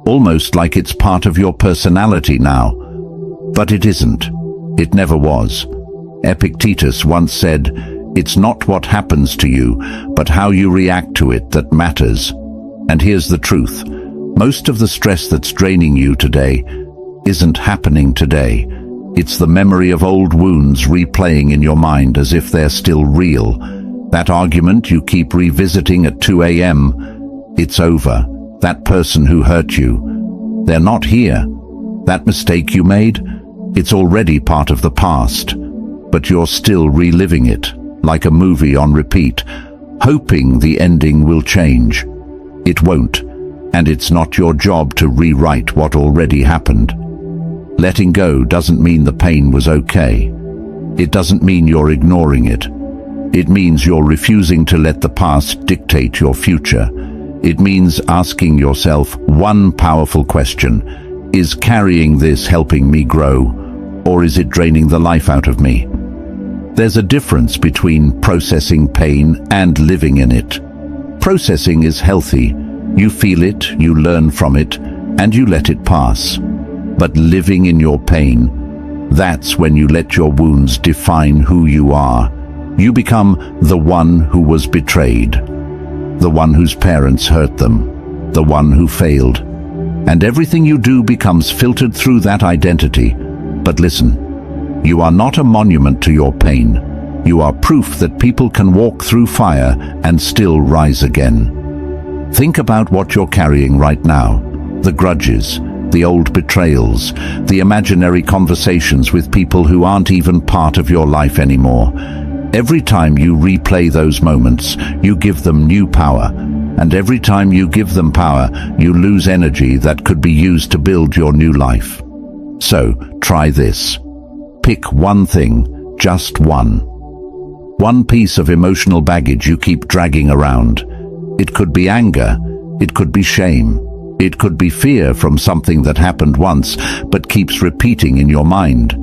almost like it's part of your personality now. But it isn't. It never was. Epictetus once said, "It's not what happens to you, but how you react to it that matters." And here's the truth. Most of the stress that's draining you today isn't happening today. It's the memory of old wounds replaying in your mind as if they're still real. That argument you keep revisiting at 2 a.m., it's over. That person who hurt you, they're not here. That mistake you made, it's already part of the past. But you're still reliving it, like a movie on repeat, hoping the ending will change. It won't, and it's not your job to rewrite what already happened. Letting go doesn't mean the pain was okay. It doesn't mean you're ignoring it. It means you're refusing to let the past dictate your future. It means asking yourself one powerful question: is carrying this helping me grow, or is it draining the life out of me? There's a difference between processing pain and living in it. Processing is healthy. You feel it, you learn from it, and you let it pass. But living in your pain, that's when you let your wounds define who you are. You become the one who was betrayed, the one whose parents hurt them, the one who failed. And everything you do becomes filtered through that identity. But listen, you are not a monument to your pain. You are proof that people can walk through fire and still rise again. Think about what you're carrying right now. The grudges, the old betrayals, the imaginary conversations with people who aren't even part of your life anymore. Every time you replay those moments, you give them new power. And every time you give them power, you lose energy that could be used to build your new life. So, try this. Pick one thing, just one. One piece of emotional baggage you keep dragging around. It could be anger, it could be shame, it could be fear from something that happened once but keeps repeating in your mind.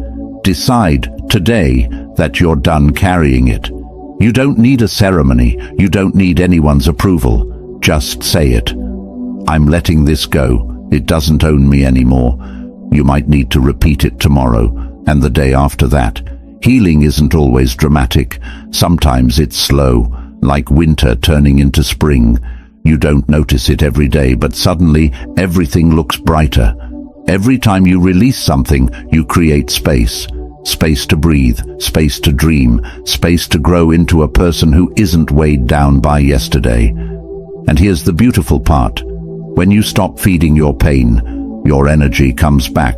Decide today that you're done carrying it. You don't need a ceremony, you don't need anyone's approval. Just say it. I'm letting this go. It doesn't own me anymore. You might need to repeat it tomorrow and the day after that. Healing isn't always dramatic. Sometimes it's slow, like winter turning into spring. You don't notice it every day, but suddenly everything looks brighter. Every time you release something, you create space. Space to breathe, space to dream, space to grow into a person who isn't weighed down by yesterday. And here's the beautiful part. When you stop feeding your pain, your energy comes back.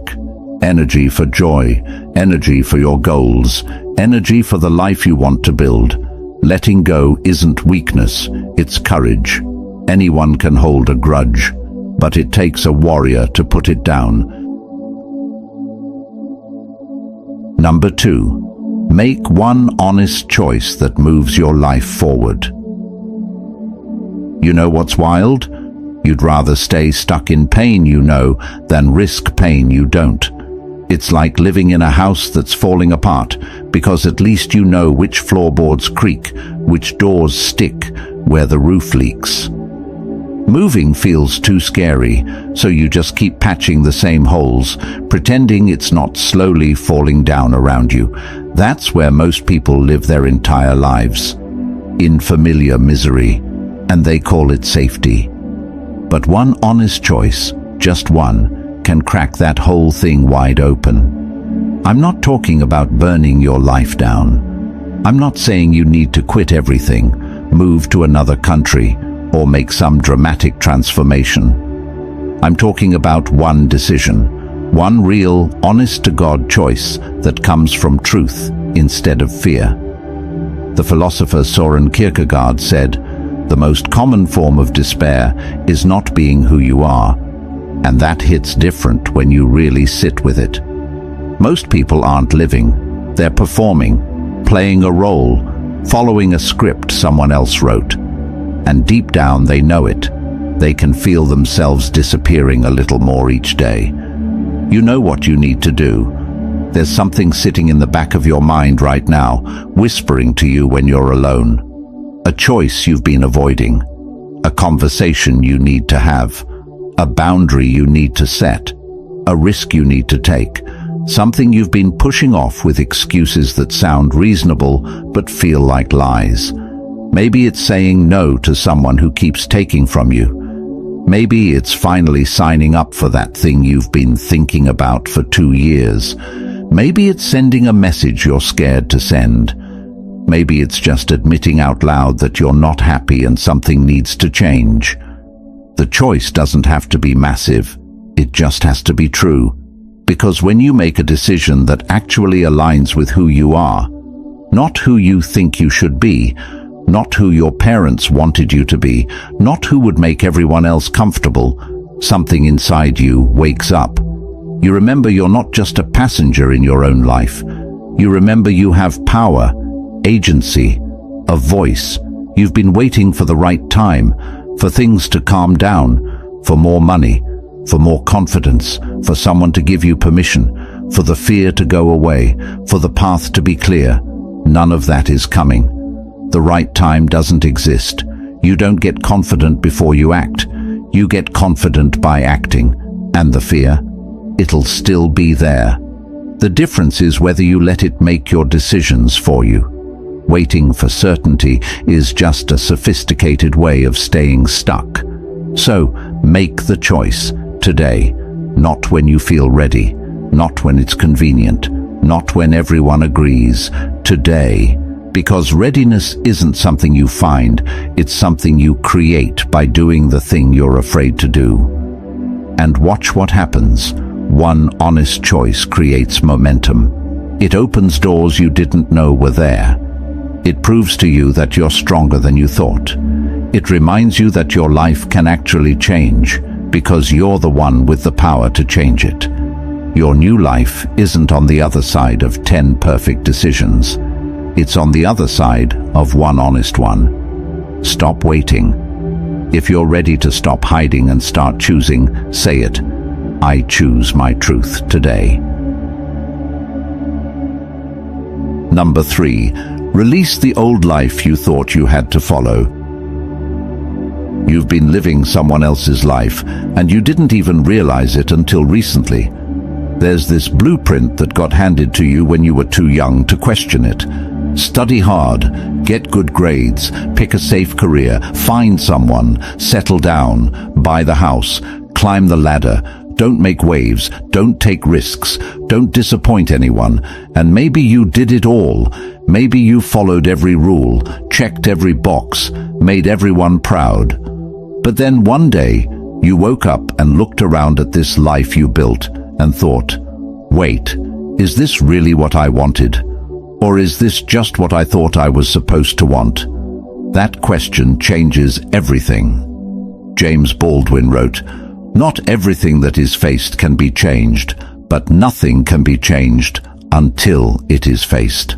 Energy for joy, energy for your goals, energy for the life you want to build. Letting go isn't weakness, it's courage. Anyone can hold a grudge, but it takes a warrior to put it down. Number 2, make one honest choice that moves your life forward. You know what's wild? You'd rather stay stuck in pain you know than risk pain you don't. It's like living in a house that's falling apart, because at least you know which floorboards creak, which doors stick, where the roof leaks. Moving feels too scary, so you just keep patching the same holes, pretending it's not slowly falling down around you. That's where most people live their entire lives, in familiar misery, and they call it safety. But one honest choice, just one, can crack that whole thing wide open. I'm not talking about burning your life down. I'm not saying you need to quit everything, move to another country, or make some dramatic transformation. I'm talking about one decision, one real, honest-to-God choice that comes from truth instead of fear. The philosopher Søren Kierkegaard said, "The most common form of despair is not being who you are." And that hits different when you really sit with it. Most people aren't living. They're performing, playing a role, following a script someone else wrote. And deep down they know it. They can feel themselves disappearing a little more each day. You know what you need to do. There's something sitting in the back of your mind right now, whispering to you when you're alone. A choice you've been avoiding. A conversation you need to have. a boundary you need to set, a risk you need to take, something you've been pushing off with excuses that sound reasonable but feel like lies. Maybe it's saying no to someone who keeps taking from you. Maybe it's finally signing up for that thing you've been thinking about for 2 years. Maybe it's sending a message you're scared to send. Maybe it's just admitting out loud that you're not happy and something needs to change. The choice doesn't have to be massive. It just has to be true. Because when you make a decision that actually aligns with who you are, not who you think you should be, not who your parents wanted you to be, not who would make everyone else comfortable, something inside you wakes up. You remember you're not just a passenger in your own life. You remember you have power, agency, a voice. You've been waiting for the right time, for things to calm down, for more money, for more confidence, for someone to give you permission, for the fear to go away, for the path to be clear. None of that is coming. The right time doesn't exist. You don't get confident before you act. You get confident by acting. And the fear? It'll still be there. The difference is whether you let it make your decisions for you. Waiting for certainty is just a sophisticated way of staying stuck. So, make the choice today, not when you feel ready, not when it's convenient, not when everyone agrees. Today. Because readiness isn't something you find, it's something you create by doing the thing you're afraid to do. And watch what happens. One honest choice creates momentum. It opens doors you didn't know were there. It proves to you that you're stronger than you thought. It reminds you that your life can actually change, because you're the one with the power to change it. Your new life isn't on the other side of 10 perfect decisions. It's on the other side of one honest one. Stop waiting. If you're ready to stop hiding and start choosing, say it. I choose my truth today. Number 3. Release the old life you thought you had to follow. You've been living someone else's life, and you didn't even realize it until recently. There's this blueprint that got handed to you when you were too young to question it. Study hard, get good grades, pick a safe career, find someone, settle down, buy the house, climb the ladder, don't make waves, don't take risks, don't disappoint anyone. And maybe you did it all. Maybe you followed every rule, checked every box, made everyone proud. But then one day, you woke up and looked around at this life you built and thought, wait, is this really what I wanted? Or is this just what I thought I was supposed to want? That question changes everything. James Baldwin wrote, "Not everything that is faced can be changed, but nothing can be changed until it is faced."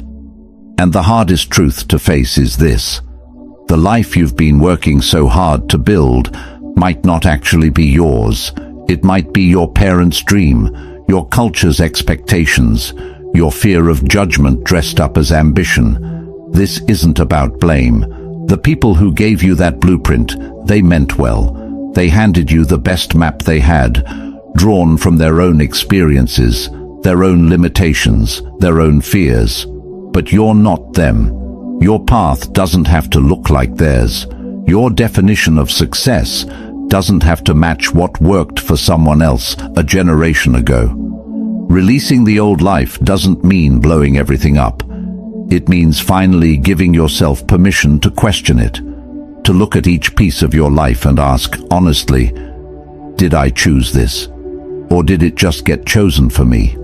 And the hardest truth to face is this: the life you've been working so hard to build might not actually be yours. It might be your parents' dream, your culture's expectations, your fear of judgment dressed up as ambition. This isn't about blame. The people who gave you that blueprint, they meant well. They handed you the best map they had, drawn from their own experiences, their own limitations, their own fears. But you're not them. Your path doesn't have to look like theirs. Your definition of success doesn't have to match what worked for someone else a generation ago. Releasing the old life doesn't mean blowing everything up. It means finally giving yourself permission to question it, to look at each piece of your life and ask honestly, did I choose this? Or did it just get chosen for me?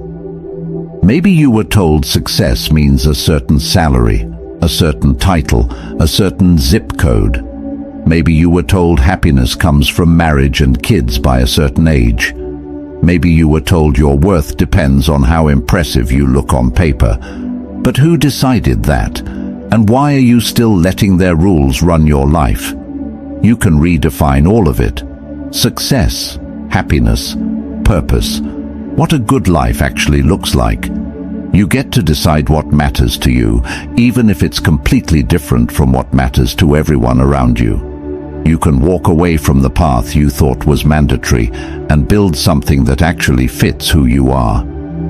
Maybe you were told success means a certain salary, a certain title, a certain zip code. Maybe you were told happiness comes from marriage and kids by a certain age. Maybe you were told your worth depends on how impressive you look on paper. But who decided that? And why are you still letting their rules run your life? You can redefine all of it. Success, happiness, purpose. What a good life actually looks like. You get to decide what matters to you, even if it's completely different from what matters to everyone around you. You can walk away from the path you thought was mandatory and build something that actually fits who you are.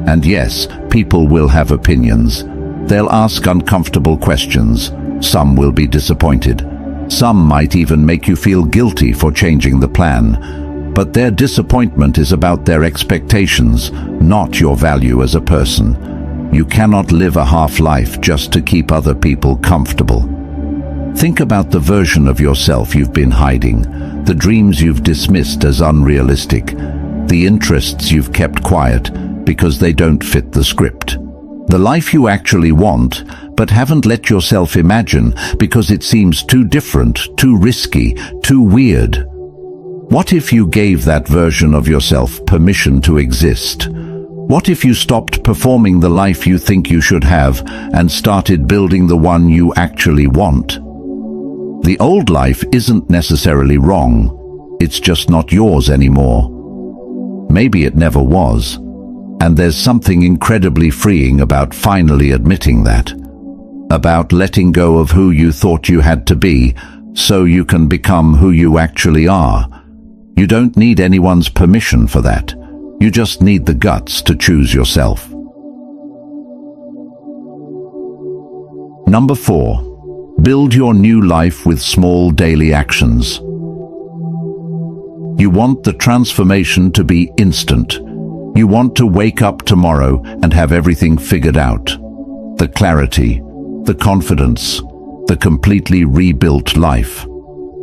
And yes, people will have opinions. They'll ask uncomfortable questions. Some will be disappointed. Some might even make you feel guilty for changing the plan. But their disappointment is about their expectations, not your value as a person. You cannot live a half-life just to keep other people comfortable. Think about the version of yourself you've been hiding, the dreams you've dismissed as unrealistic, the interests you've kept quiet because they don't fit the script. The life you actually want, but haven't let yourself imagine because it seems too different, too risky, too weird. What if you gave that version of yourself permission to exist? What if you stopped performing the life you think you should have and started building the one you actually want? The old life isn't necessarily wrong. It's just not yours anymore. Maybe it never was. And there's something incredibly freeing about finally admitting that. About letting go of who you thought you had to be, so you can become who you actually are. You don't need anyone's permission for that. You just need the guts to choose yourself. Number 4. Build your new life with small daily actions. You want the transformation to be instant. You want to wake up tomorrow and have everything figured out. The clarity, the confidence, the completely rebuilt life.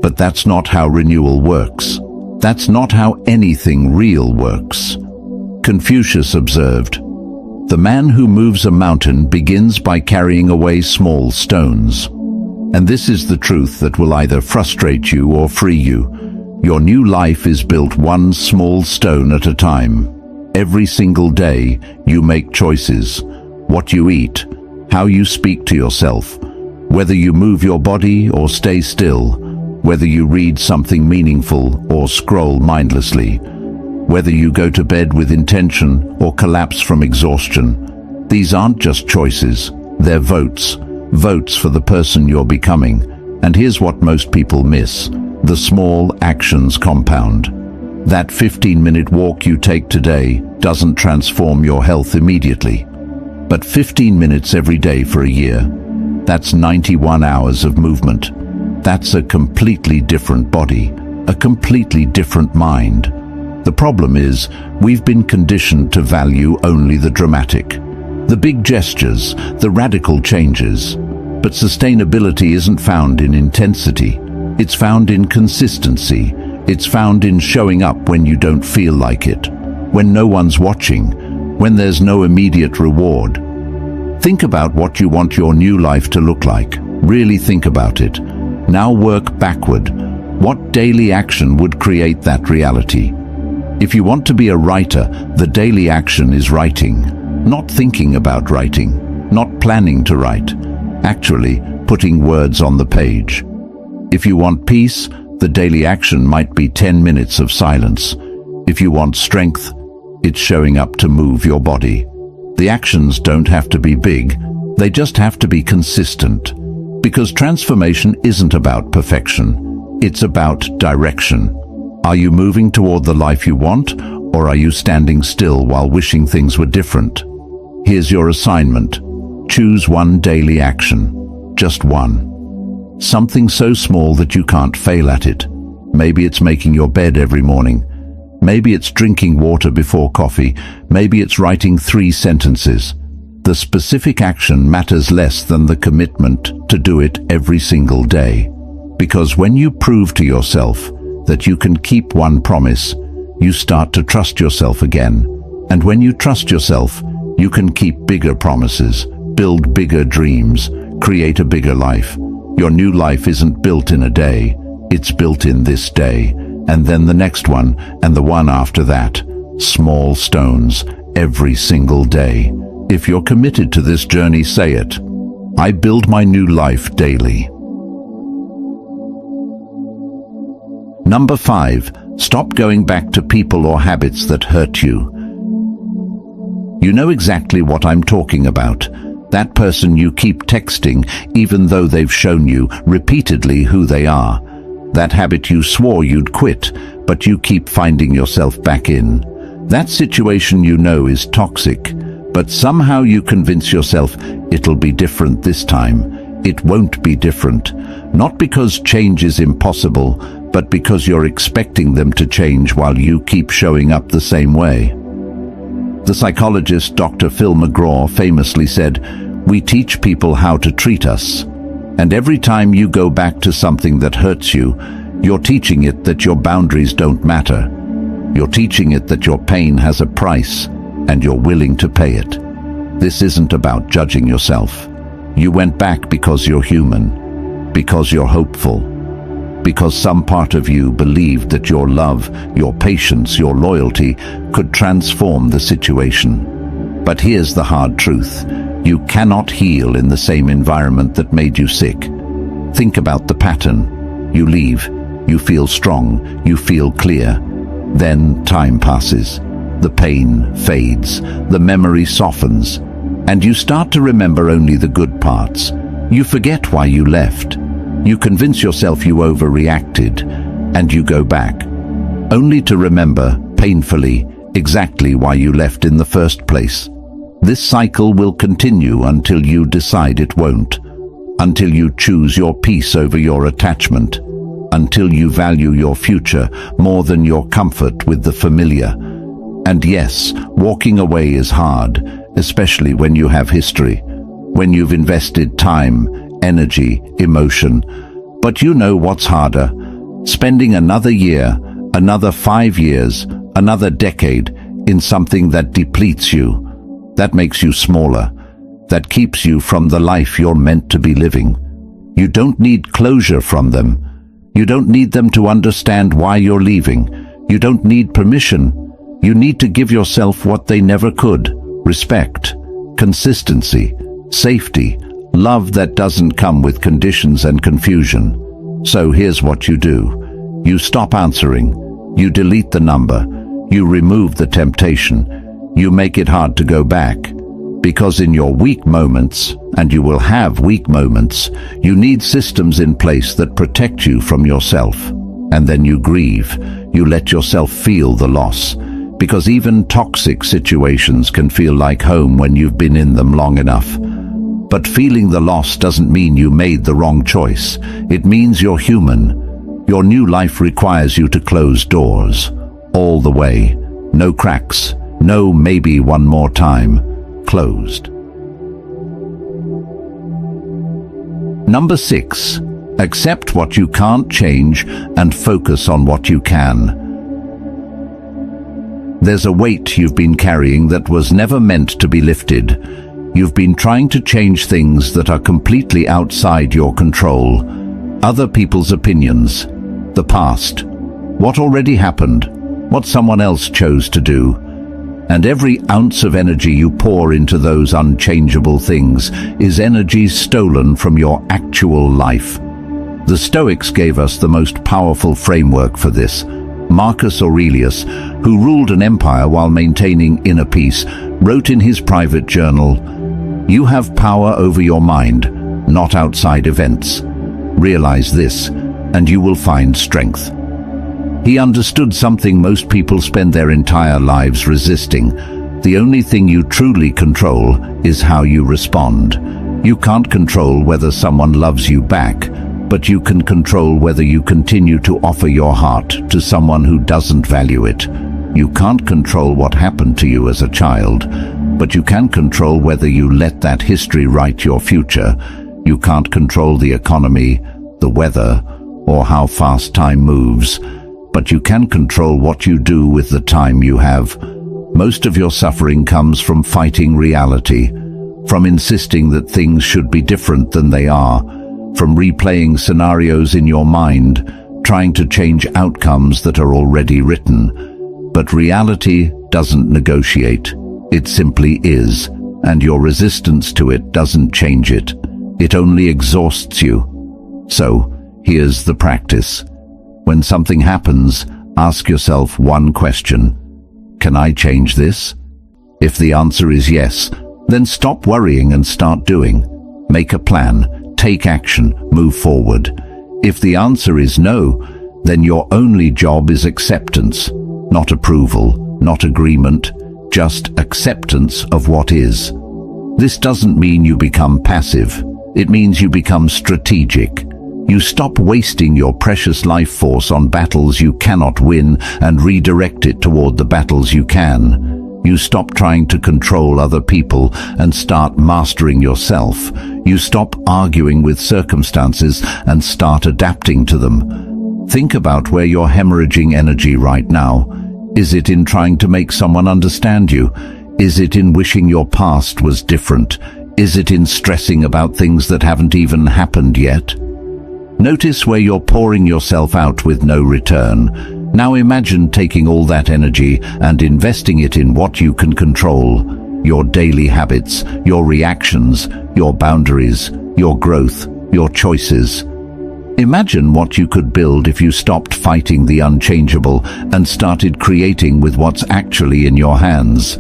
But that's not how renewal works. That's not how anything real works. Confucius observed, "The man who moves a mountain begins by carrying away small stones." And this is the truth that will either frustrate you or free you. Your new life is built one small stone at a time. Every single day, you make choices. What you eat, how you speak to yourself, whether you move your body or stay still, whether you read something meaningful or scroll mindlessly, whether you go to bed with intention or collapse from exhaustion. These aren't just choices, they're votes. Votes for the person you're becoming. And here's what most people miss. The small actions compound. That 15-minute walk you take today doesn't transform your health immediately. But 15 minutes every day for a year, that's 91 hours of movement. That's a completely different body, a completely different mind. The problem is, we've been conditioned to value only the dramatic, the big gestures, the radical changes. But sustainability isn't found in intensity. It's found in consistency. It's found in showing up when you don't feel like it, when no one's watching, when there's no immediate reward. Think about what you want your new life to look like. Really think about it. Now work backward. What daily action would create that reality? If you want to be a writer, the daily action is writing. Not thinking about writing, not planning to write. Actually, putting words on the page. If you want peace, the daily action might be 10 minutes of silence. If you want strength, it's showing up to move your body. The actions don't have to be big, they just have to be consistent. Because transformation isn't about perfection, it's about direction. Are you moving toward the life you want, or are you standing still while wishing things were different? Here's your assignment. Choose one daily action. Just one. Something so small that you can't fail at it. Maybe it's making your bed every morning. Maybe it's drinking water before coffee. Maybe it's writing 3 sentences. The specific action matters less than the commitment to do it every single day. Because when you prove to yourself that you can keep one promise, you start to trust yourself again. And when you trust yourself, you can keep bigger promises, build bigger dreams, create a bigger life. Your new life isn't built in a day, it's built in this day, and then the next one, and the one after that. Small stones, every single day. If you're committed to this journey, say it. I build my new life daily. Number 5. Stop going back to people or habits that hurt you. You know exactly what I'm talking about. That person you keep texting even though they've shown you repeatedly who they are. That habit you swore you'd quit, but you keep finding yourself back in. That situation you know is toxic, but somehow you convince yourself it'll be different this time. It won't be different. Not because change is impossible, but because you're expecting them to change while you keep showing up the same way. The psychologist Dr. Phil McGraw famously said, "We teach people how to treat us." And every time you go back to something that hurts you, you're teaching it that your boundaries don't matter. You're teaching it that your pain has a price, and you're willing to pay it. This isn't about judging yourself. You went back because you're human, because you're hopeful, because some part of you believed that your love, your patience, your loyalty could transform the situation. But here's the hard truth. You cannot heal in the same environment that made you sick. Think about the pattern. You leave, you feel strong, you feel clear. Then time passes. The pain fades, the memory softens, and you start to remember only the good parts. You forget why you left. You convince yourself you overreacted, and you go back, only to remember, painfully, exactly why you left in the first place. This cycle will continue until you decide it won't, until you choose your peace over your attachment, until you value your future more than your comfort with the familiar. And yes, walking away is hard, especially when you have history, when you've invested time, energy, emotion. But you know what's harder? Spending another year, another 5 years, another decade in something that depletes you, that makes you smaller, that keeps you from the life you're meant to be living. You don't need closure from them. You don't need them to understand why you're leaving. You don't need permission. You need to give yourself what they never could: respect, consistency, safety, love that doesn't come with conditions and confusion. So here's what you do. You stop answering. You delete the number. You remove the temptation. You make it hard to go back. Because in your weak moments, and you will have weak moments, you need systems in place that protect you from yourself. And then you grieve. You let yourself feel the loss. Because even toxic situations can feel like home when you've been in them long enough. But feeling the loss doesn't mean you made the wrong choice. It means you're human. Your new life requires you to close doors. All the way. No cracks. No maybe one more time. Closed. Number 6. Accept what you can't change and focus on what you can. There's a weight you've been carrying that was never meant to be lifted. You've been trying to change things that are completely outside your control. Other people's opinions, the past, what already happened, what someone else chose to do. And every ounce of energy you pour into those unchangeable things is energy stolen from your actual life. The Stoics gave us the most powerful framework for this. Marcus Aurelius, who ruled an empire while maintaining inner peace, wrote in his private journal, "You have power over your mind, not outside events. Realize this, and you will find strength." He understood something most people spend their entire lives resisting. The only thing you truly control is how you respond. You can't control whether someone loves you back, but you can control whether you continue to offer your heart to someone who doesn't value it. You can't control what happened to you as a child, but you can control whether you let that history write your future. You can't control the economy, the weather, or how fast time moves, but you can control what you do with the time you have. Most of your suffering comes from fighting reality, from insisting that things should be different than they are, from replaying scenarios in your mind, trying to change outcomes that are already written. But reality doesn't negotiate. It simply is, and your resistance to it doesn't change it. It only exhausts you. So, here's the practice. When something happens, ask yourself one question. Can I change this? If the answer is yes, then stop worrying and start doing. Make a plan, take action, move forward. If the answer is no, then your only job is acceptance, not approval, not agreement, just acceptance of what is. This doesn't mean you become passive. It means you become strategic. You stop wasting your precious life force on battles you cannot win and redirect it toward the battles you can. You stop trying to control other people and start mastering yourself. You stop arguing with circumstances and start adapting to them. Think about where you're hemorrhaging energy right now. Is it in trying to make someone understand you? Is it in wishing your past was different? Is it in stressing about things that haven't even happened yet? Notice where you're pouring yourself out with no return. Now imagine taking all that energy and investing it in what you can control. Your daily habits, your reactions, your boundaries, your growth, your choices. Imagine what you could build if you stopped fighting the unchangeable and started creating with what's actually in your hands.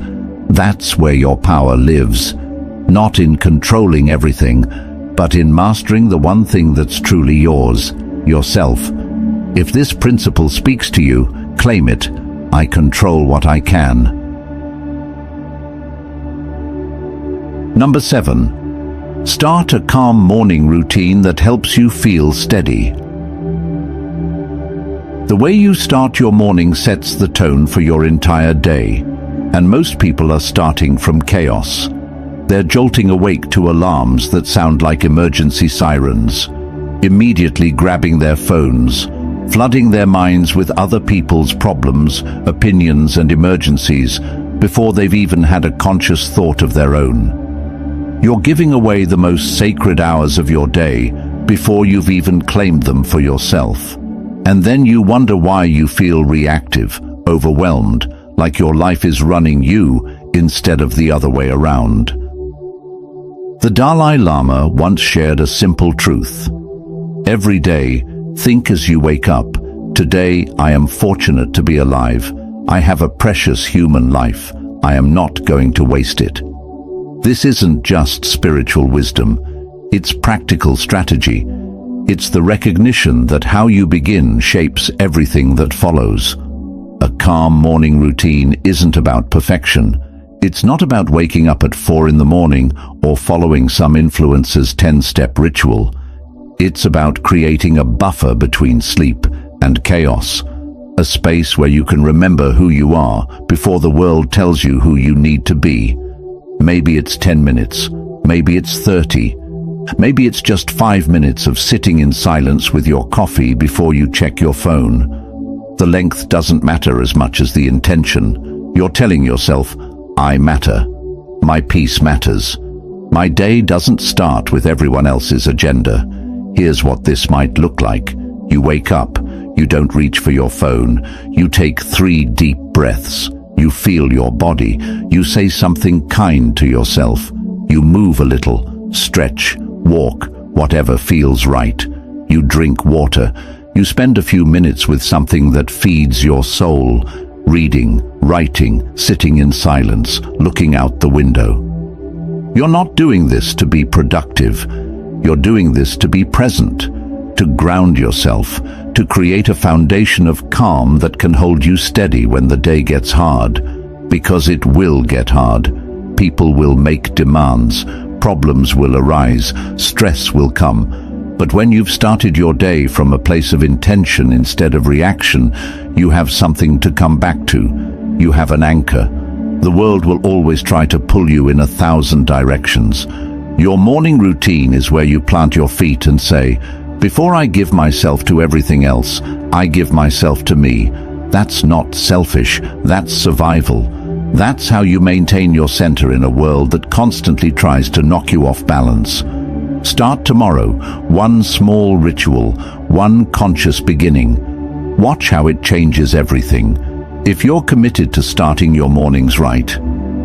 That's where your power lives. Not in controlling everything, but in mastering the one thing that's truly yours, yourself. If this principle speaks to you, claim it. I control what I can. Number 7. Start a calm morning routine that helps you feel steady. The way you start your morning sets the tone for your entire day, and most people are starting from chaos. They're jolting awake to alarms that sound like emergency sirens, immediately grabbing their phones, flooding their minds with other people's problems, opinions and emergencies before they've even had a conscious thought of their own. You're giving away the most sacred hours of your day before you've even claimed them for yourself. And then you wonder why you feel reactive, overwhelmed, like your life is running you instead of the other way around. The Dalai Lama once shared a simple truth. Every day, think as you wake up, today I am fortunate to be alive. I have a precious human life. I am not going to waste it. This isn't just spiritual wisdom. It's practical strategy. It's the recognition that how you begin shapes everything that follows. A calm morning routine isn't about perfection. It's not about waking up at 4 in the morning or following some influencer's 10-step ritual. It's about creating a buffer between sleep and chaos, a space where you can remember who you are before the world tells you who you need to be. Maybe it's 10 minutes, maybe it's 30, maybe it's just 5 minutes of sitting in silence with your coffee before you check your phone. The length doesn't matter as much as the intention. You're telling yourself, I matter. My peace matters. My day doesn't start with everyone else's agenda. Here's what this might look like. You wake up. You don't reach for your phone. You take 3 deep breaths. You feel your body. You say something kind to yourself. You move a little, stretch, walk, whatever feels right. You drink water. You spend a few minutes with something that feeds your soul. Reading, writing, sitting in silence, looking out the window. You're not doing this to be productive. You're doing this to be present, to ground yourself, to create a foundation of calm that can hold you steady when the day gets hard. Because it will get hard. People will make demands. Problems will arise. Stress will come. But when you've started your day from a place of intention instead of reaction, you have something to come back to. You have an anchor. The world will always try to pull you in 1,000 directions. Your morning routine is where you plant your feet and say, before I give myself to everything else, I give myself to me. That's not selfish, that's survival. That's how you maintain your center in a world that constantly tries to knock you off balance. Start tomorrow, one small ritual, one conscious beginning. Watch how it changes everything. If you're committed to starting your mornings right,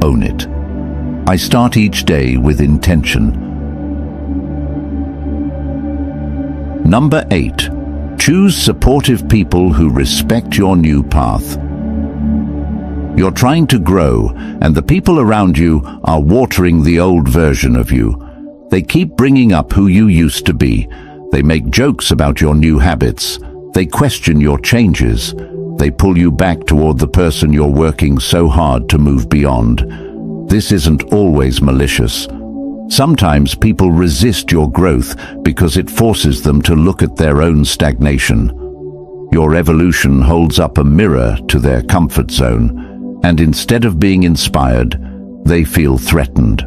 own it. I start each day with intention. Number 8. Choose supportive people who respect your new path. You're trying to grow, and the people around you are watering the old version of you. They keep bringing up who you used to be, They make jokes about your new habits. They question your changes. They pull you back toward the person you're working so hard to move beyond. This isn't always malicious. Sometimes people resist your growth because it forces them to look at their own stagnation. Your evolution holds up a mirror to their comfort zone, and instead of being inspired, they feel threatened.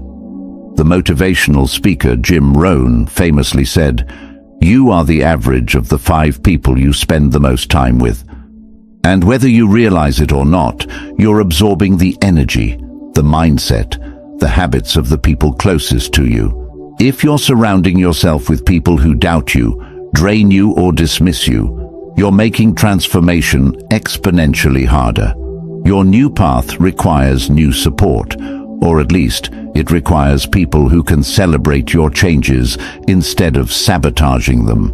The motivational speaker Jim Rohn famously said, "You are the average of the 5 people you spend the most time with." And whether you realize it or not, you're absorbing the energy, the mindset, the habits of the people closest to you. If you're surrounding yourself with people who doubt you, drain you, or dismiss you, you're making transformation exponentially harder. Your new path requires new support, or at least it requires people who can celebrate your changes instead of sabotaging them.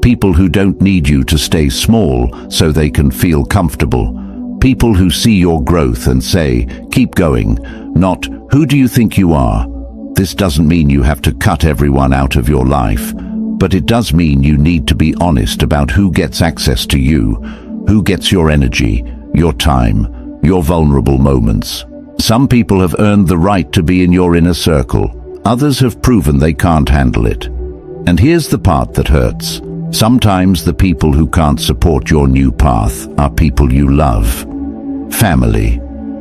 People who don't need you to stay small so they can feel comfortable. People who see your growth and say, "Keep going," not, "Who do you think you are?" This doesn't mean you have to cut everyone out of your life, but it does mean you need to be honest about who gets access to you, who gets your energy, your time, your vulnerable moments. Some people have earned the right to be in your inner circle. Others have proven they can't handle it. And here's the part that hurts. Sometimes the people who can't support your new path are people you love. Family,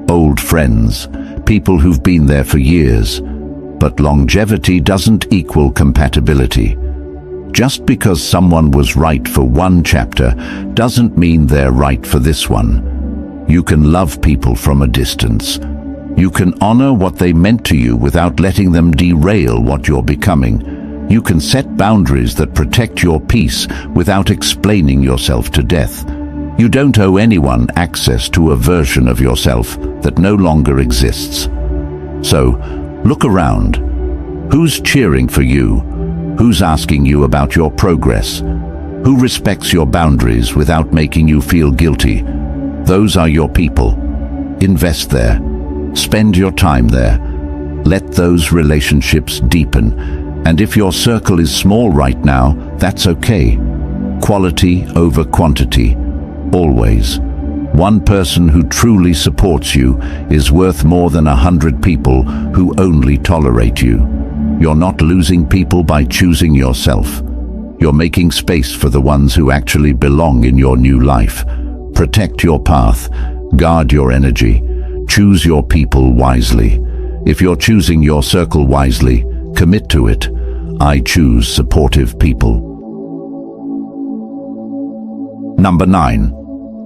old friends, people who've been there for years. But longevity doesn't equal compatibility. Just because someone was right for one chapter doesn't mean they're right for this one. You can love people from a distance. You can honor what they meant to you without letting them derail what you're becoming. You can set boundaries that protect your peace without explaining yourself to death. You don't owe anyone access to a version of yourself that no longer exists. So, look around. Who's cheering for you? Who's asking you about your progress? Who respects your boundaries without making you feel guilty? Those are your people. Invest there. Spend your time there. Let those relationships deepen. And if your circle is small right now, that's okay. Quality over quantity. Always. One person who truly supports you is worth more than 100 people who only tolerate you. You're not losing people by choosing yourself. You're making space for the ones who actually belong in your new life. Protect your path. Guard your energy. Choose your people wisely. If you're choosing your circle wisely, commit to it. I choose supportive people. Number 9.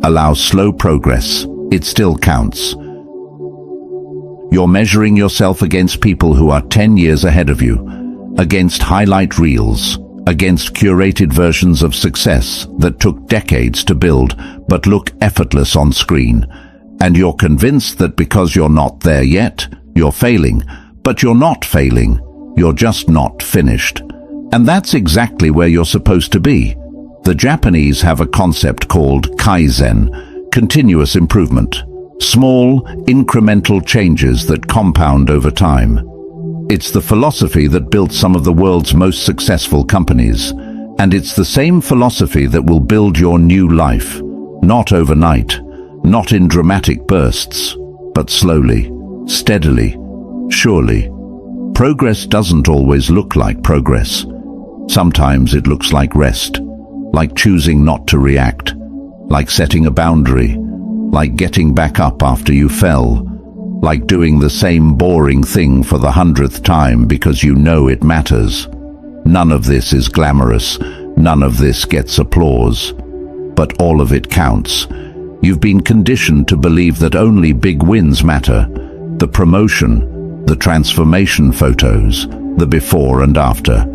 Allow slow progress. It still counts. You're measuring yourself against people who are 10 years ahead of you, against highlight reels, against curated versions of success that took decades to build but look effortless on screen. And you're convinced that because you're not there yet, you're failing. But you're not failing. You're just not finished. And that's exactly where you're supposed to be. The Japanese have a concept called kaizen, continuous improvement. Small, incremental changes that compound over time. It's the philosophy that built some of the world's most successful companies. And it's the same philosophy that will build your new life. Not overnight, not in dramatic bursts, but slowly, steadily, surely. Progress doesn't always look like progress. Sometimes it looks like rest, like choosing not to react, like setting a boundary, like getting back up after you fell, like doing the same boring thing for the 100th time because you know it matters. None of this is glamorous, none of this gets applause, but all of it counts. You've been conditioned to believe that only big wins matter. The promotion, the transformation photos, the before and after.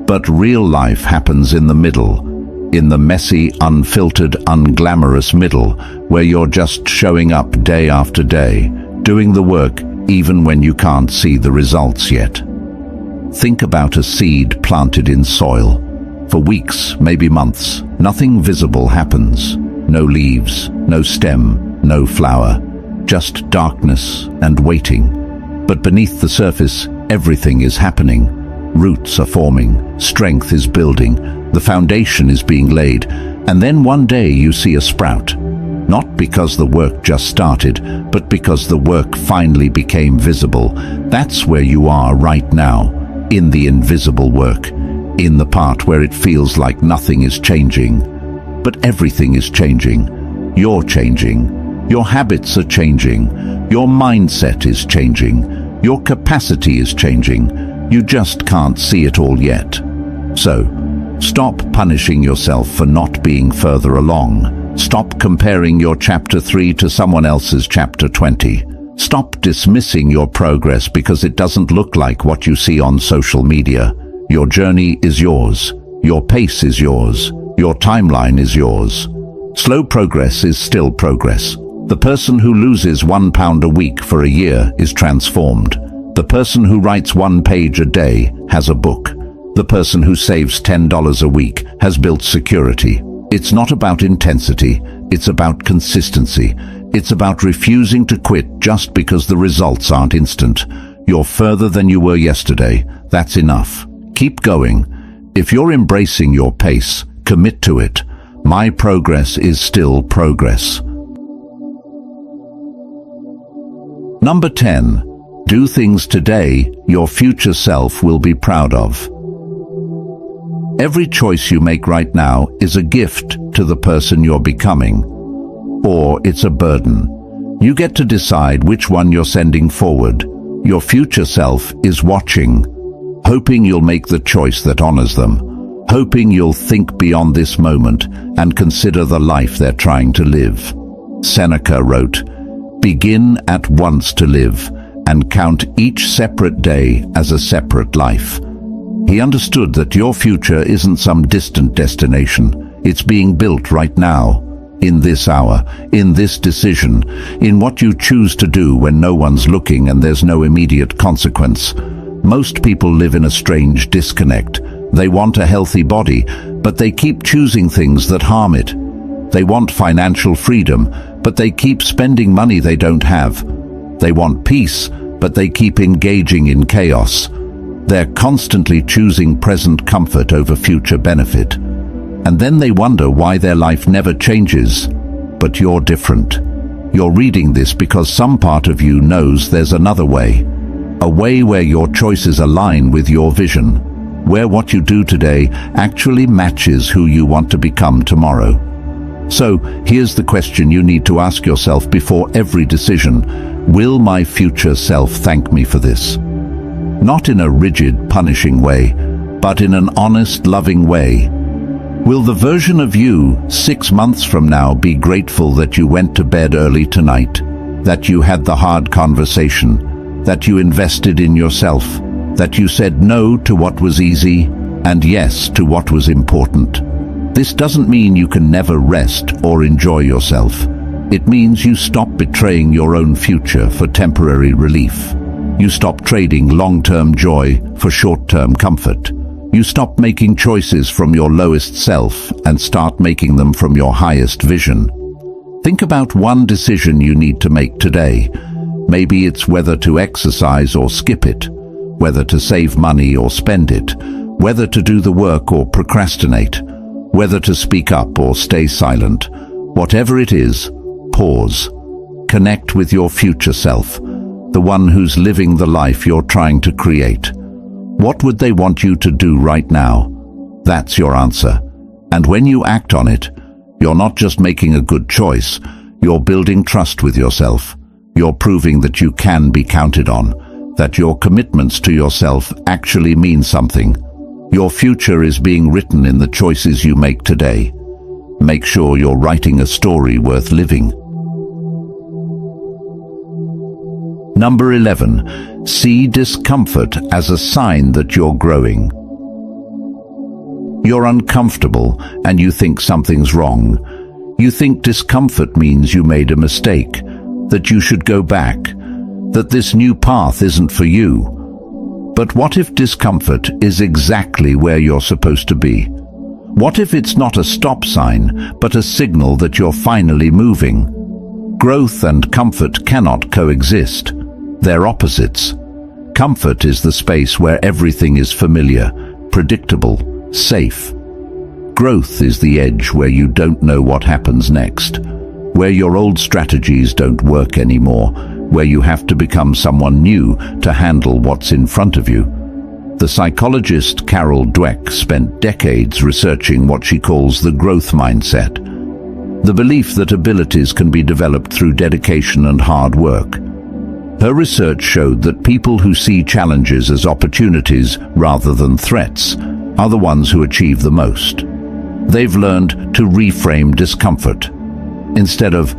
But real life happens in the middle, in the messy, unfiltered, unglamorous middle, where you're just showing up day after day, doing the work even when you can't see the results yet. Think about a seed planted in soil. For weeks, maybe months, nothing visible happens. No leaves, no stem, no flower, just darkness and waiting. But beneath the surface, everything is happening. Roots are forming, strength is building, The foundation is being laid, and then one day you see a sprout. Not because the work just started, but because the work finally became visible. That's where you are right now, in the invisible work, in the part where it feels like nothing is changing. But everything is changing. You're changing. Your habits are changing. Your mindset is changing. Your capacity is changing. You just can't see it all yet. So, stop punishing yourself for not being further along. Stop comparing your chapter 3 to someone else's chapter 20. Stop dismissing your progress because it doesn't look like what you see on social media. Your journey is yours. Your pace is yours. Your timeline is yours. Slow progress is still progress. The person who loses £1 a week for a year is transformed. The person who writes 1 page a day has a book. The person who saves $10 a week has built security. It's not about intensity, it's about consistency. It's about refusing to quit just because the results aren't instant. You're further than you were yesterday. That's enough. Keep going. If you're embracing your pace, commit to it. My progress is still progress. Number 10. Do things today your future self will be proud of. Every choice you make right now is a gift to the person you're becoming, or it's a burden. You get to decide which one you're sending forward. Your future self is watching, hoping you'll make the choice that honors them, hoping you'll think beyond this moment and consider the life they're trying to live. Seneca wrote, "Begin at once to live, and count each separate day as a separate life." He understood that your future isn't some distant destination. It's being built right now, in this hour, in this decision, in what you choose to do when no one's looking and there's no immediate consequence. Most people live in a strange disconnect. They want a healthy body, but they keep choosing things that harm it. They want financial freedom, but they keep spending money they don't have. They want peace, but they keep engaging in chaos. They're constantly choosing present comfort over future benefit. And then they wonder why their life never changes. But you're different. You're reading this because some part of you knows there's another way. A way where your choices align with your vision. Where what you do today actually matches who you want to become tomorrow. So, here's the question you need to ask yourself before every decision. Will my future self thank me for this? Not in a rigid, punishing way, but in an honest, loving way. Will the version of you 6 months from now be grateful that you went to bed early tonight, that you had the hard conversation, that you invested in yourself, that you said no to what was easy and yes to what was important? This doesn't mean you can never rest or enjoy yourself. It means you stop betraying your own future for temporary relief. You stop trading long-term joy for short-term comfort. You stop making choices from your lowest self and start making them from your highest vision. Think about one decision you need to make today. Maybe it's whether to exercise or skip it, whether to save money or spend it, whether to do the work or procrastinate, whether to speak up or stay silent. Whatever it is, pause. Connect with your future self, the one who's living the life you're trying to create. What would they want you to do right now? That's your answer. And when you act on it, you're not just making a good choice, you're building trust with yourself. You're proving that you can be counted on, that your commitments to yourself actually mean something. Your future is being written in the choices you make today. Make sure you're writing a story worth living. Number 11. See discomfort as a sign that you're growing. You're uncomfortable and you think something's wrong. You think discomfort means you made a mistake, that you should go back, that this new path isn't for you. But what if discomfort is exactly where you're supposed to be? What if it's not a stop sign, but a signal that you're finally moving? Growth and comfort cannot coexist. They're opposites. Comfort is the space where everything is familiar, predictable, safe. Growth is the edge where you don't know what happens next, where your old strategies don't work anymore, where you have to become someone new to handle what's in front of you. The psychologist Carol Dweck spent decades researching what she calls the growth mindset, the belief that abilities can be developed through dedication and hard work. Her research showed that people who see challenges as opportunities rather than threats are the ones who achieve the most. They've learned to reframe discomfort. Instead of,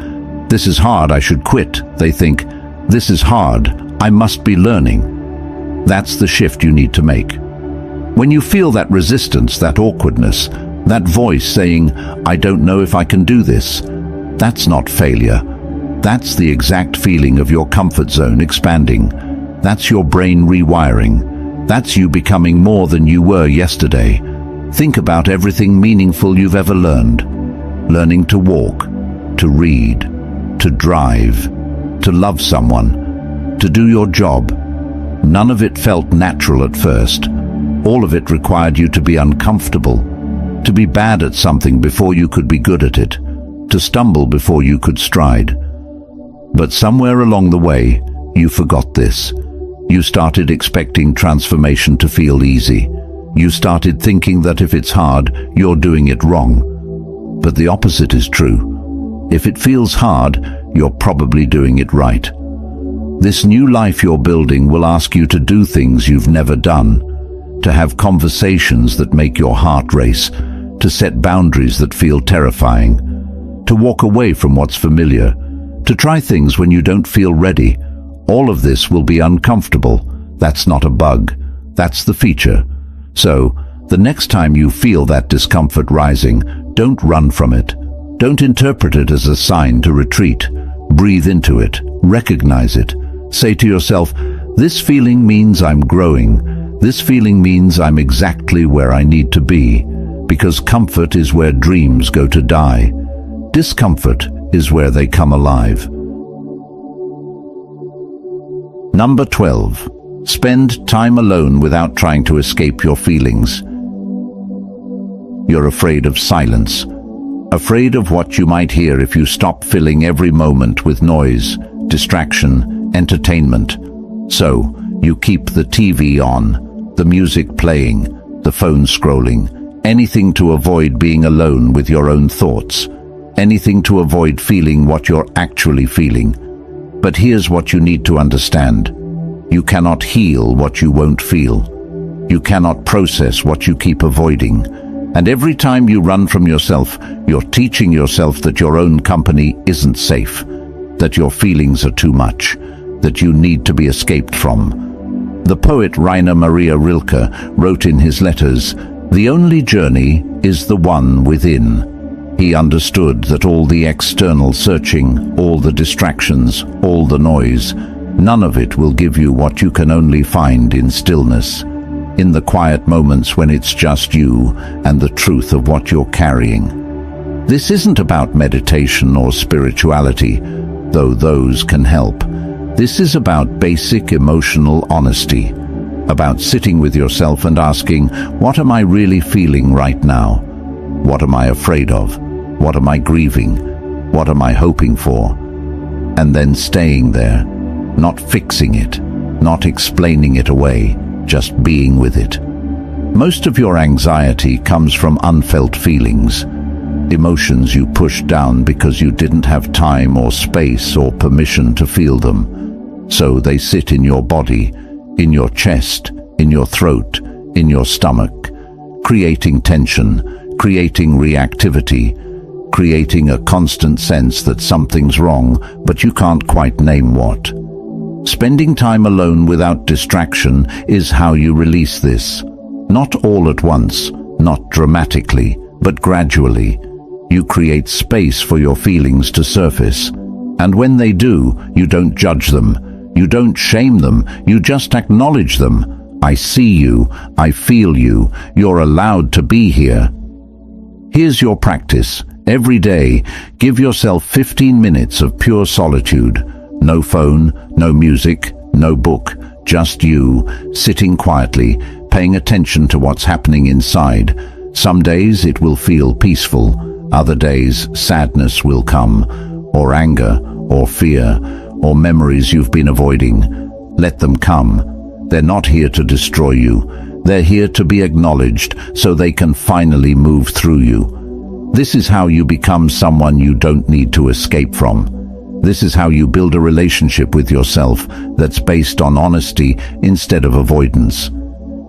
"This is hard, I should quit," they think, "This is hard, I must be learning." That's the shift you need to make. When you feel that resistance, that awkwardness, that voice saying, "I don't know if I can do this," that's not failure. That's the exact feeling of your comfort zone expanding. That's your brain rewiring. That's you becoming more than you were yesterday. Think about everything meaningful you've ever learned. Learning to walk, to read, to drive, to love someone, to do your job. None of it felt natural at first. All of it required you to be uncomfortable, to be bad at something before you could be good at it, to stumble before you could stride. But somewhere along the way, you forgot this. You started expecting transformation to feel easy. You started thinking that if it's hard, you're doing it wrong. But the opposite is true. If it feels hard, you're probably doing it right. This new life you're building will ask you to do things you've never done, to have conversations that make your heart race, to set boundaries that feel terrifying, to walk away from what's familiar, to try things when you don't feel ready. All of this will be uncomfortable. That's not a bug. That's the feature. So, the next time you feel that discomfort rising, don't run from it. Don't interpret it as a sign to retreat. Breathe into it. Recognize it. Say to yourself, "This feeling means I'm growing. This feeling means I'm exactly where I need to be." Because comfort is where dreams go to die. Discomfort is where they come alive. Number 12. Spend time alone without trying to escape your feelings. You're afraid of silence. Afraid of what you might hear if you stop filling every moment with noise, distraction, entertainment. So, you keep the TV on, the music playing, the phone scrolling, anything to avoid being alone with your own thoughts, anything to avoid feeling what you're actually feeling. But here's what you need to understand. You cannot heal what you won't feel. You cannot process what you keep avoiding. And every time you run from yourself, you're teaching yourself that your own company isn't safe, that your feelings are too much, that you need to be escaped from. The poet Rainer Maria Rilke wrote in his letters, "The only journey is the one within." He understood that all the external searching, all the distractions, all the noise, none of it will give you what you can only find in stillness, in the quiet moments when it's just you and the truth of what you're carrying. This isn't about meditation or spirituality, though those can help. This is about basic emotional honesty, about sitting with yourself and asking, what am I really feeling right now? What am I afraid of? What am I grieving? What am I hoping for? And then staying there, not fixing it, not explaining it away, just being with it. Most of your anxiety comes from unfelt feelings, emotions you pushed down because you didn't have time or space or permission to feel them. So they sit in your body, in your chest, in your throat, in your stomach, creating tension, creating reactivity, creating a constant sense that something's wrong, but you can't quite name what. Spending time alone without distraction is how you release this. Not all at once, not dramatically, but gradually. You create space for your feelings to surface. And when they do, you don't judge them. You don't shame them. You just acknowledge them. I see you. I feel you. You're allowed to be here. Here's your practice. Every day, give yourself 15 minutes of pure solitude. No phone, no music, no book, just you, sitting quietly, paying attention to what's happening inside. Some days it will feel peaceful, other days sadness will come, or anger, or fear, or memories you've been avoiding. Let them come. They're not here to destroy you. They're here to be acknowledged so they can finally move through you. This is how you become someone you don't need to escape from. This is how you build a relationship with yourself that's based on honesty instead of avoidance.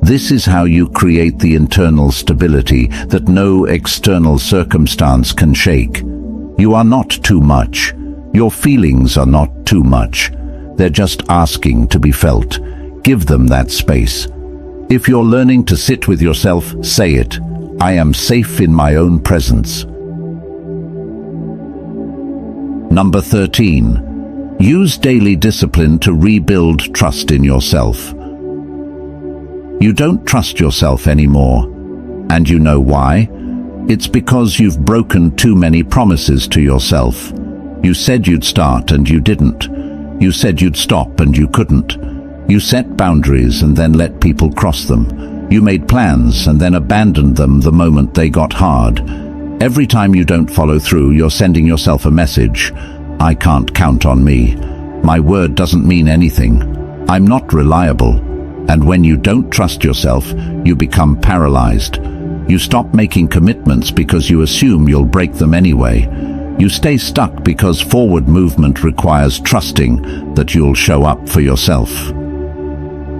This is how you create the internal stability that no external circumstance can shake. You are not too much. Your feelings are not too much. They're just asking to be felt. Give them that space. If you're learning to sit with yourself, say it. I am safe in my own presence. Number 13. Use daily discipline to rebuild trust in yourself. You don't trust yourself anymore. And you know why? It's because you've broken too many promises to yourself. You said you'd start and you didn't. You said you'd stop and you couldn't. You set boundaries and then let people cross them. You made plans and then abandoned them the moment they got hard. Every time you don't follow through, you're sending yourself a message. I can't count on me. My word doesn't mean anything. I'm not reliable. And when you don't trust yourself, you become paralyzed. You stop making commitments because you assume you'll break them anyway. You stay stuck because forward movement requires trusting that you'll show up for yourself.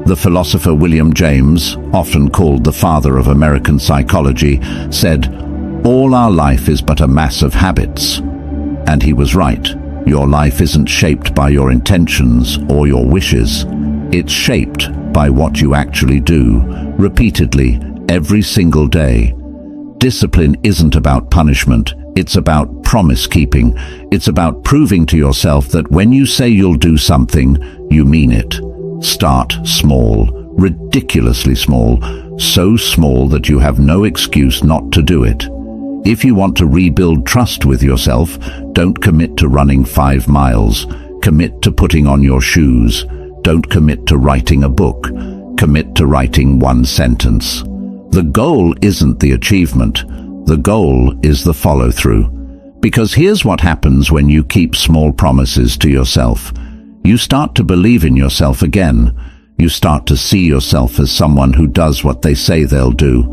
The philosopher William James, often called the father of American psychology, said, "All our life is but a mass of habits." And he was right. Your life isn't shaped by your intentions or your wishes. It's shaped by what you actually do, repeatedly, every single day. Discipline isn't about punishment, it's about promise-keeping. It's about proving to yourself that when you say you'll do something, you mean it. Start small, ridiculously small, so small that you have no excuse not to do it. If you want to rebuild trust with yourself, don't commit to running 5 miles. Commit to putting on your shoes. Don't commit to writing a book. Commit to writing 1 sentence. The goal isn't the achievement. The goal is the follow-through. Because here's what happens when you keep small promises to yourself. You start to believe in yourself again. You start to see yourself as someone who does what they say they'll do.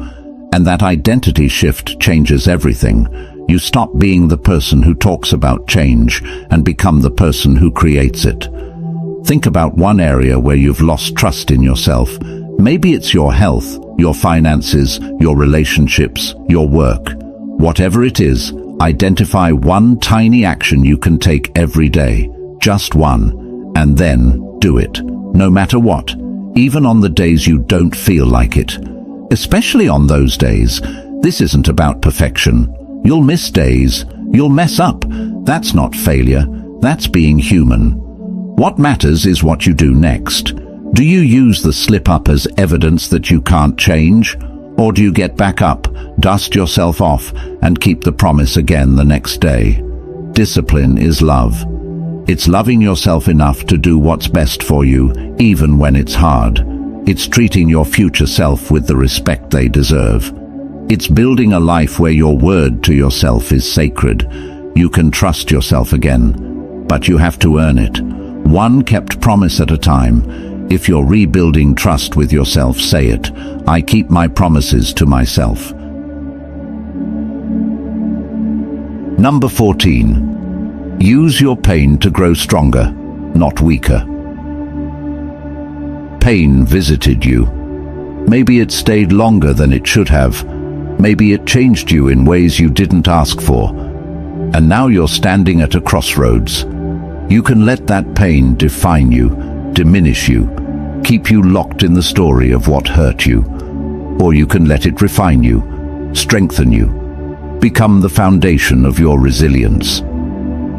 And that identity shift changes everything. You stop being the person who talks about change and become the person who creates it. Think about one area where you've lost trust in yourself. Maybe it's your health, your finances, your relationships, your work. Whatever it is, identify one tiny action you can take every day. Just one. And then do it. No matter what. Even on the days you don't feel like it. Especially on those days. This isn't about perfection. You'll miss days. You'll mess up. That's not failure. That's being human. What matters is what you do next. Do you use the slip-up as evidence that you can't change? Or do you get back up, dust yourself off, and keep the promise again the next day? Discipline is love. It's loving yourself enough to do what's best for you, even when it's hard. It's treating your future self with the respect they deserve. It's building a life where your word to yourself is sacred. You can trust yourself again, but you have to earn it. One kept promise at a time. If you're rebuilding trust with yourself, say it. I keep my promises to myself. Number 14. Use your pain to grow stronger, not weaker. Pain visited you. Maybe it stayed longer than it should have. Maybe it changed you in ways you didn't ask for. And now you're standing at a crossroads. You can let that pain define you, diminish you, keep you locked in the story of what hurt you. Or you can let it refine you, strengthen you, become the foundation of your resilience.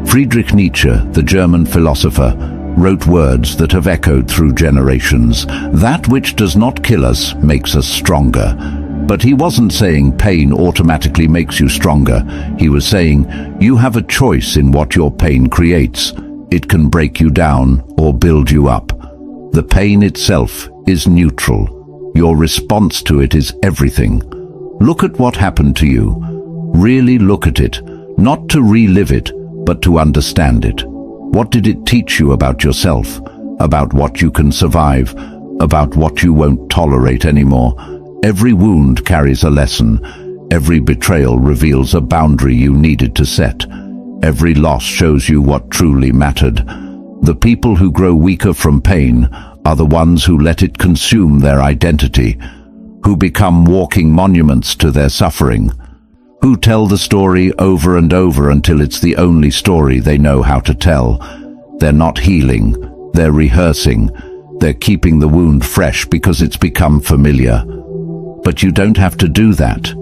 Friedrich Nietzsche, the German philosopher, wrote words that have echoed through generations. That which does not kill us makes us stronger. But he wasn't saying pain automatically makes you stronger. He was saying you have a choice in what your pain creates. It can break you down or build you up. The pain itself is neutral. Your response to it is everything. Look at what happened to you. Really look at it, not to relive it, but to understand it. What did it teach you about yourself, about what you can survive, about what you won't tolerate anymore? Every wound carries a lesson. Every betrayal reveals a boundary you needed to set. Every loss shows you what truly mattered. The people who grow weaker from pain are the ones who let it consume their identity, who become walking monuments to their suffering, who tell the story over and over until it's the only story they know how to tell. They're not healing, they're rehearsing, they're keeping the wound fresh because it's become familiar. But you don't have to do that.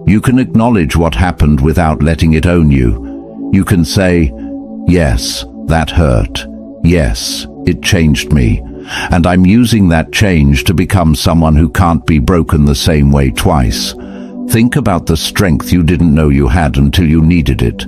You can acknowledge what happened without letting it own you. You can say, yes, that hurt. Yes, it changed me. And I'm using that change to become someone who can't be broken the same way twice. Think about the strength you didn't know you had until you needed it.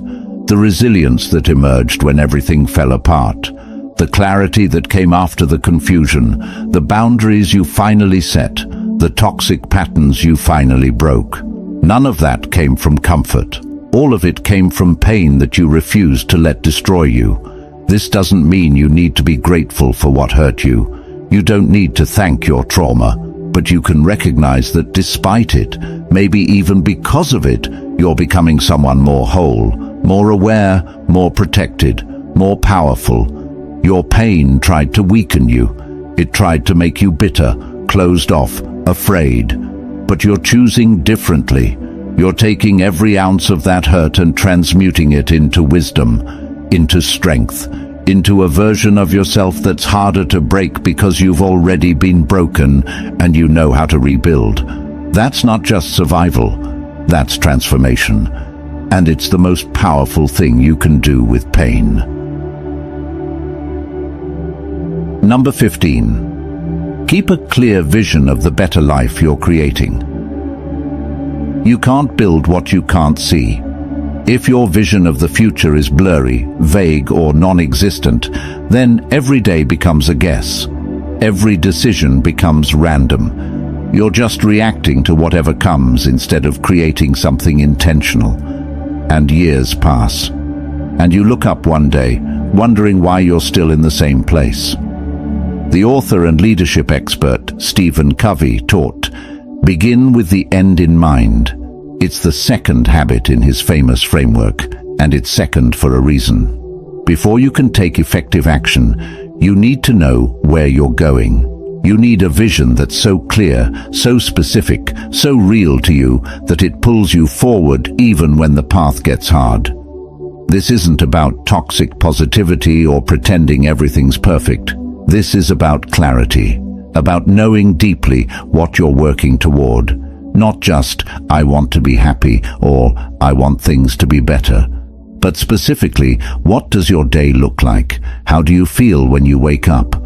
The resilience that emerged when everything fell apart. The clarity that came after the confusion. The boundaries you finally set. The toxic patterns you finally broke. None of that came from comfort. All of it came from pain that you refused to let destroy you. This doesn't mean you need to be grateful for what hurt you. You don't need to thank your trauma, but you can recognize that despite it, maybe even because of it, you're becoming someone more whole, more aware, more protected, more powerful. Your pain tried to weaken you. It tried to make you bitter, closed off, afraid. But you're choosing differently. You're taking every ounce of that hurt and transmuting it into wisdom, into strength, into a version of yourself that's harder to break because you've already been broken and you know how to rebuild. That's not just survival, that's transformation. And it's the most powerful thing you can do with pain. Number 15. Keep a clear vision of the better life you're creating. You can't build what you can't see. If your vision of the future is blurry, vague, or non-existent, then every day becomes a guess. Every decision becomes random. You're just reacting to whatever comes instead of creating something intentional. And years pass. And you look up one day, wondering why you're still in the same place. The author and leadership expert Stephen Covey taught, "Begin with the end in mind." It's the second habit in his famous framework, and it's second for a reason. Before you can take effective action, you need to know where you're going. You need a vision that's so clear, so specific, so real to you that it pulls you forward even when the path gets hard. This isn't about toxic positivity or pretending everything's perfect. This is about clarity, about knowing deeply what you're working toward. Not just, I want to be happy, or I want things to be better. But specifically, what does your day look like? How do you feel when you wake up?